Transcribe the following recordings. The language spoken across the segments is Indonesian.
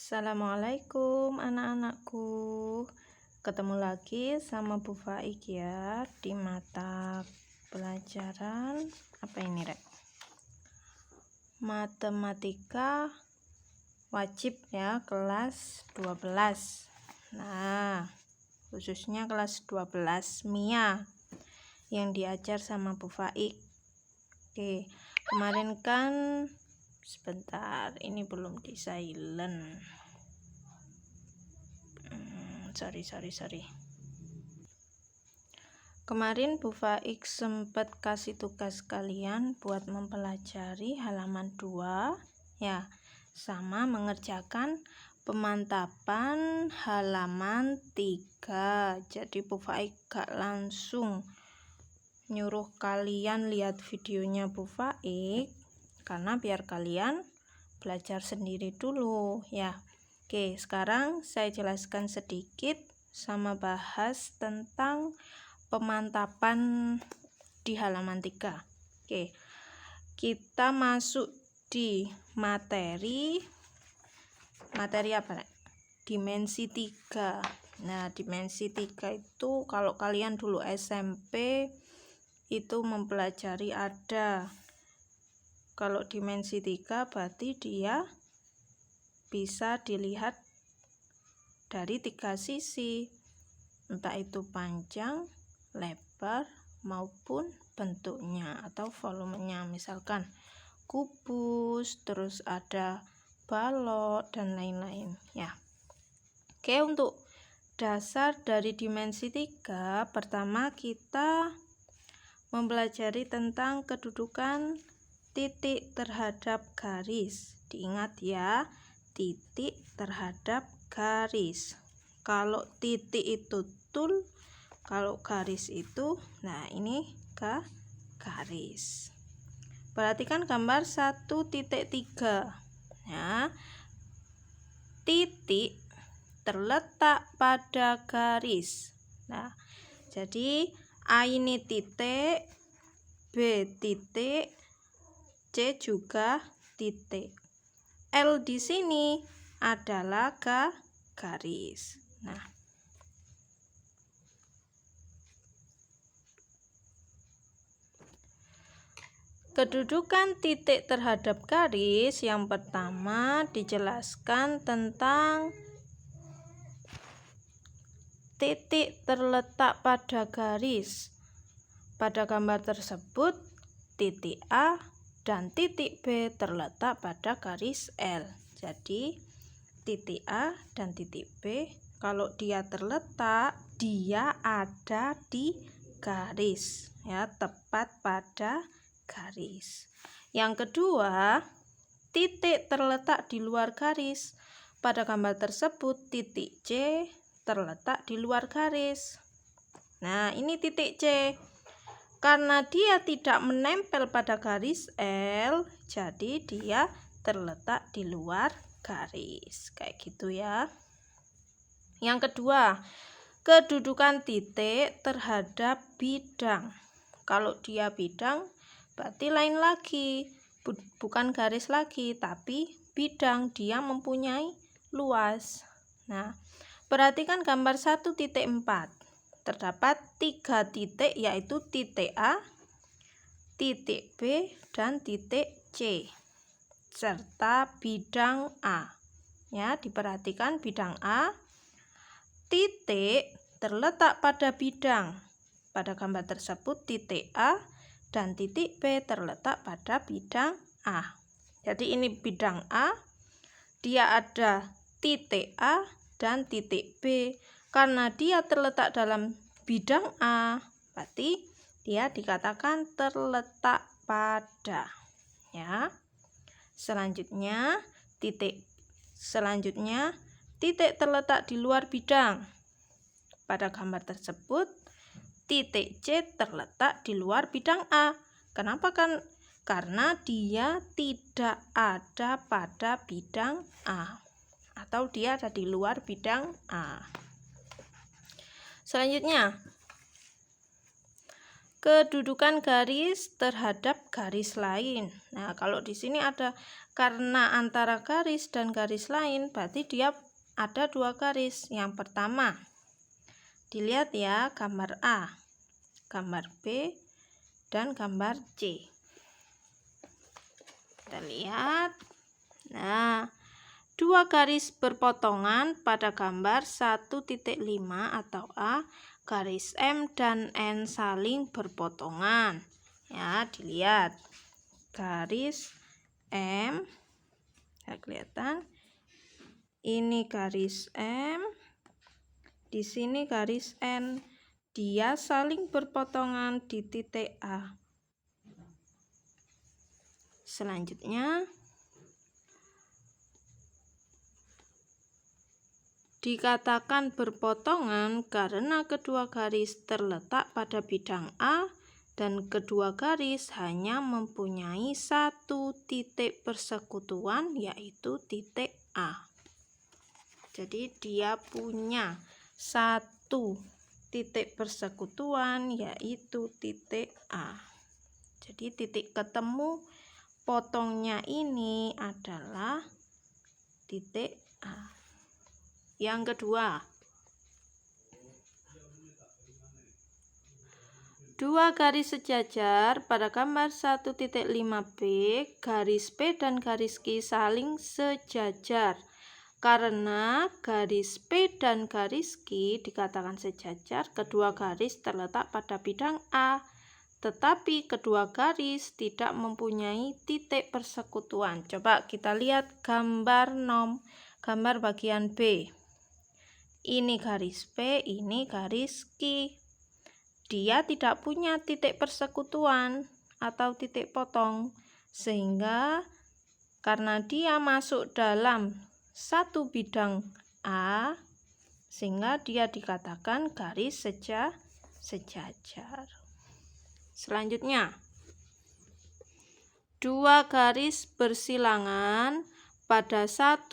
Assalamualaikum anak-anakku. Ketemu lagi sama Bu Faik ya di mata pelajaran apa ini, Rek? Matematika wajib ya, kelas 12. Nah, khususnya kelas 12 MIA yang diajar sama Bu Faik. Oke, kemarin kan sebentar, ini belum di silent. Sorry. Kemarin Bu Faik sempat kasih tugas kalian buat mempelajari halaman 2 ya, sama mengerjakan pemantapan halaman 3. Jadi Bu Faik gak langsung nyuruh kalian lihat videonya Bu Faik, karena biar kalian belajar sendiri dulu ya. Oke, sekarang saya jelaskan sedikit sama bahas tentang pemantapan di halaman 3. Oke, kita masuk di materi apa? Dimensi 3. Nah, dimensi 3 itu kalau kalian dulu SMP itu mempelajari ada. Kalau dimensi 3 berarti dia bisa dilihat dari 3 sisi, entah itu panjang, lebar, maupun bentuknya atau volumenya, misalkan kubus, terus ada balok dan lain-lain ya. Oke, untuk dasar dari dimensi 3, pertama kita mempelajari tentang kedudukan titik terhadap garis. Diingat ya, titik terhadap garis. Kalau titik itu tul, kalau garis itu, nah ini garis. Perhatikan gambar 1.3 ya. Titik terletak pada garis. Nah, jadi A ini titik, B titik, C juga titik. L di sini adalah garis. Nah, kedudukan titik terhadap garis yang pertama dijelaskan tentang titik terletak pada garis. Pada gambar tersebut, titik A dan titik B terletak pada garis L. Jadi, titik A dan titik B, kalau dia terletak, dia ada di garis, ya, tepat pada garis. Yang kedua, titik terletak di luar garis. Pada gambar tersebut, titik C terletak di luar garis. Nah, ini titik C. Karena dia tidak menempel pada garis L, jadi dia terletak di luar garis. Kayak gitu ya. Yang kedua, kedudukan titik terhadap bidang. Kalau dia bidang, berarti lain lagi. Bukan garis lagi, tapi bidang. Dia mempunyai luas. Nah, perhatikan gambar 1.4. Terdapat 3 titik, yaitu titik A, titik B, dan titik C, serta bidang A. Ya, diperhatikan bidang A, titik terletak pada bidang. Pada gambar tersebut, titik A dan titik B terletak pada bidang A. Jadi ini bidang A, dia ada titik A dan titik B. Karena dia terletak dalam bidang A, berarti dia dikatakan terletak pada. Ya. Selanjutnya titik terletak di luar bidang. Pada gambar tersebut, titik C terletak di luar bidang A. Kenapa? Karena dia tidak ada pada bidang A, atau dia ada di luar bidang A. Selanjutnya, kedudukan garis terhadap garis lain. Nah, kalau di sini ada karena antara garis dan garis lain, berarti dia ada dua garis. Yang pertama, dilihat ya, gambar A, gambar B, dan gambar C. Kita lihat. Nah, dua garis berpotongan pada gambar 1.5 atau A, garis M dan N saling berpotongan. Ya, dilihat. Garis M, ya kelihatan. Ini garis M, di sini garis N. Dia saling berpotongan di titik A. Selanjutnya, dikatakan berpotongan karena kedua garis terletak pada bidang A dan kedua garis hanya mempunyai satu titik persekutuan, yaitu titik A. Jadi dia punya satu titik persekutuan, yaitu titik A. Jadi titik ketemu potongnya ini adalah titik A. Yang kedua, dua garis sejajar pada gambar 1.5b, garis P dan garis Q saling sejajar. Karena garis P dan garis Q dikatakan sejajar, kedua garis terletak pada bidang A. Tetapi kedua garis tidak mempunyai titik persekutuan. Coba kita lihat gambar gambar bagian B. Ini garis P, ini garis Q. Dia tidak punya titik persekutuan atau titik potong, sehingga karena dia masuk dalam satu bidang A, sehingga dia dikatakan garis sejajar. Selanjutnya, dua garis bersilangan pada 1.5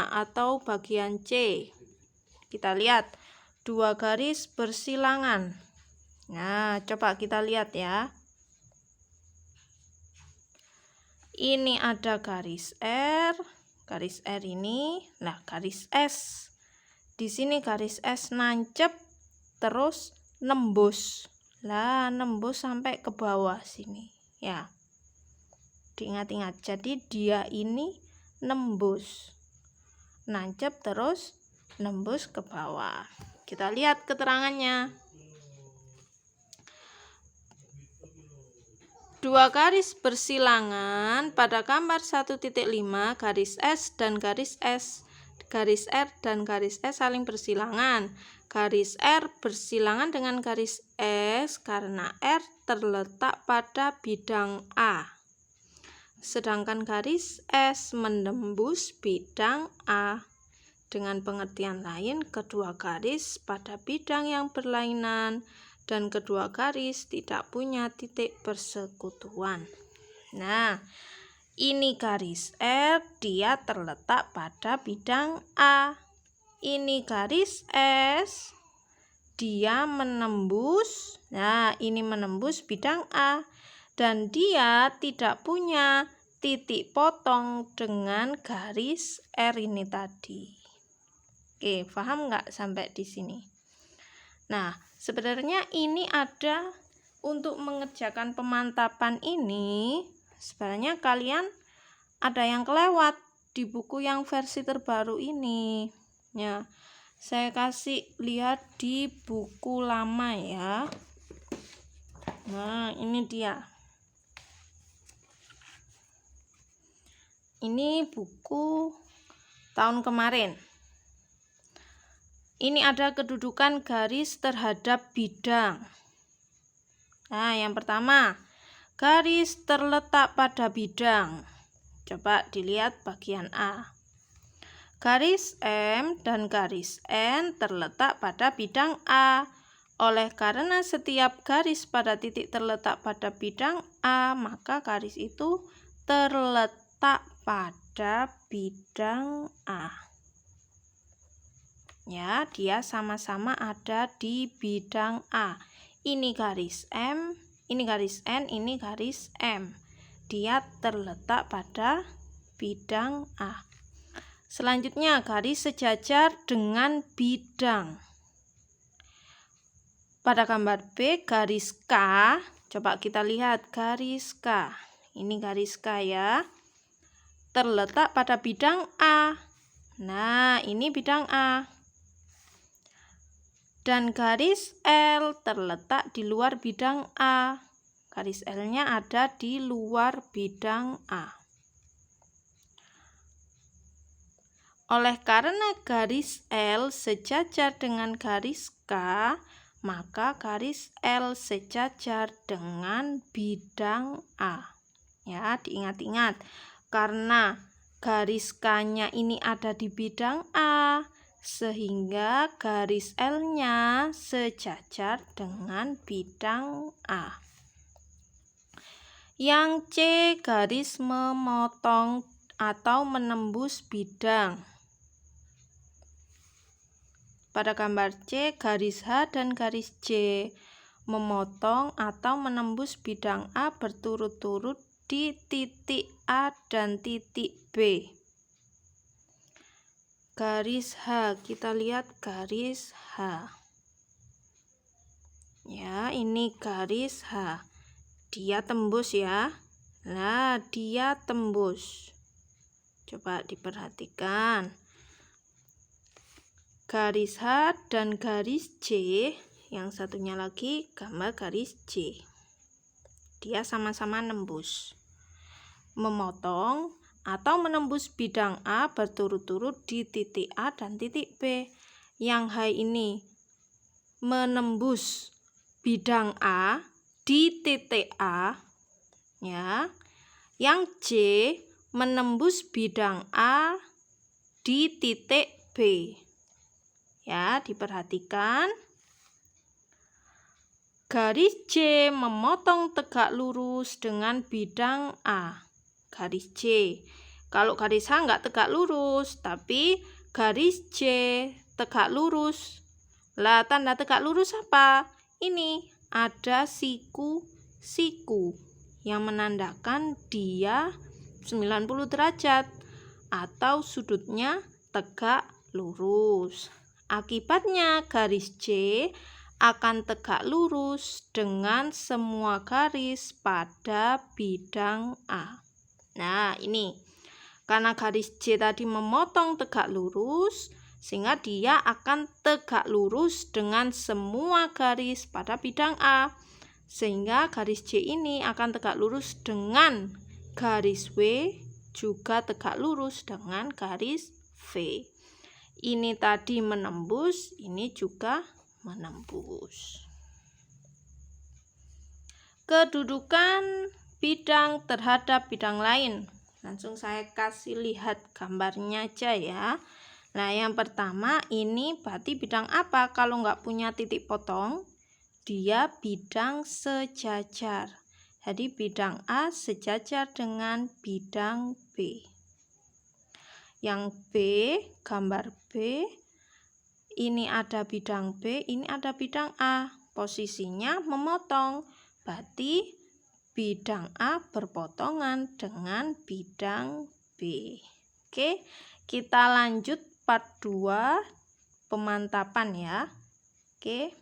atau bagian C. Kita lihat dua garis bersilangan. Nah, coba kita lihat ya. Ini ada garis R ini, nah garis S. Di sini garis S nancep terus nembus. Lah, nembus sampai ke bawah sini, ya. Diingat-ingat. Jadi dia ini nembus. Nancep terus nembus ke bawah. Kita lihat keterangannya. Dua garis bersilangan pada gambar 1.5, garis S dan garis S. Garis R dan garis S saling bersilangan. Garis R bersilangan dengan garis S karena R terletak pada bidang A. Sedangkan garis S menembus bidang A. Dengan pengertian lain, kedua garis pada bidang yang berlainan dan kedua garis tidak punya titik persekutuan. Nah, ini garis R, dia terletak pada bidang A. Ini garis S, dia menembus, nah ini menembus bidang A. Dan dia tidak punya titik potong dengan garis R ini tadi. Oke, paham nggak sampai di sini? Nah, sebenarnya ini ada untuk mengerjakan pemantapan ini. Sebenarnya kalian ada yang kelewat di buku yang versi terbaru ini. Ya, saya kasih lihat di buku lama ya. Nah, ini dia. Ini buku tahun kemarin. Ini ada kedudukan garis terhadap bidang. Nah, yang pertama, garis terletak pada bidang. Coba dilihat bagian A. Garis M dan garis N terletak pada bidang A. Oleh karena setiap garis pada titik terletak pada bidang A, maka garis itu terletak pada bidang A. Ya, dia sama-sama ada di bidang A. Ini garis M, ini garis N, ini garis M. Dia terletak pada bidang A. Selanjutnya garis sejajar dengan bidang. Pada gambar B, garis K, coba kita lihat garis K. Ini garis K ya, terletak pada bidang A. Nah, ini bidang A. Dan garis L terletak di luar bidang A. Garis L-nya ada di luar bidang A. Oleh karena garis L sejajar dengan garis K, maka garis L sejajar dengan bidang A. Ya, diingat-ingat. Karena garis K-nya ini ada di bidang A, sehingga garis L-nya sejajar dengan bidang A. Yang C, garis memotong atau menembus bidang. Pada gambar C, garis H dan garis J memotong atau menembus bidang A berturut-turut di titik A dan titik B. Garis H, kita lihat garis H. Ya, ini garis H. Dia tembus ya. Nah, dia tembus. Coba diperhatikan. Garis H dan garis J, yang satunya lagi gambar garis J. Dia sama-sama nembus, memotong atau menembus bidang A berturut-turut di titik A dan titik B. Yang H ini menembus bidang A di titik A, ya. Yang J menembus bidang A di titik B. Ya, diperhatikan. Garis J memotong tegak lurus dengan bidang A. Garis J. Kalau garis H nggak tegak lurus, tapi garis J tegak lurus. Lah, tanda tegak lurus apa? Ini ada siku-siku yang menandakan dia 90 derajat atau sudutnya tegak lurus. Akibatnya garis J akan tegak lurus dengan semua garis pada bidang A. Nah, ini karena garis J tadi memotong tegak lurus, sehingga dia akan tegak lurus dengan semua garis pada bidang A. Sehingga garis J ini akan tegak lurus dengan garis W, juga tegak lurus dengan garis V. Ini tadi menembus, ini juga menembus. Kedudukan bidang terhadap bidang lain. Langsung saya kasih lihat gambarnya aja ya. Nah, yang pertama ini berarti bidang apa? Kalau nggak punya titik potong, dia bidang sejajar. Jadi bidang A sejajar dengan bidang B. Yang B, gambar B, ini ada bidang B, ini ada bidang A. Posisinya memotong, berarti bidang A berpotongan dengan bidang B. Oke, kita lanjut part 2 pemantapan ya. Oke.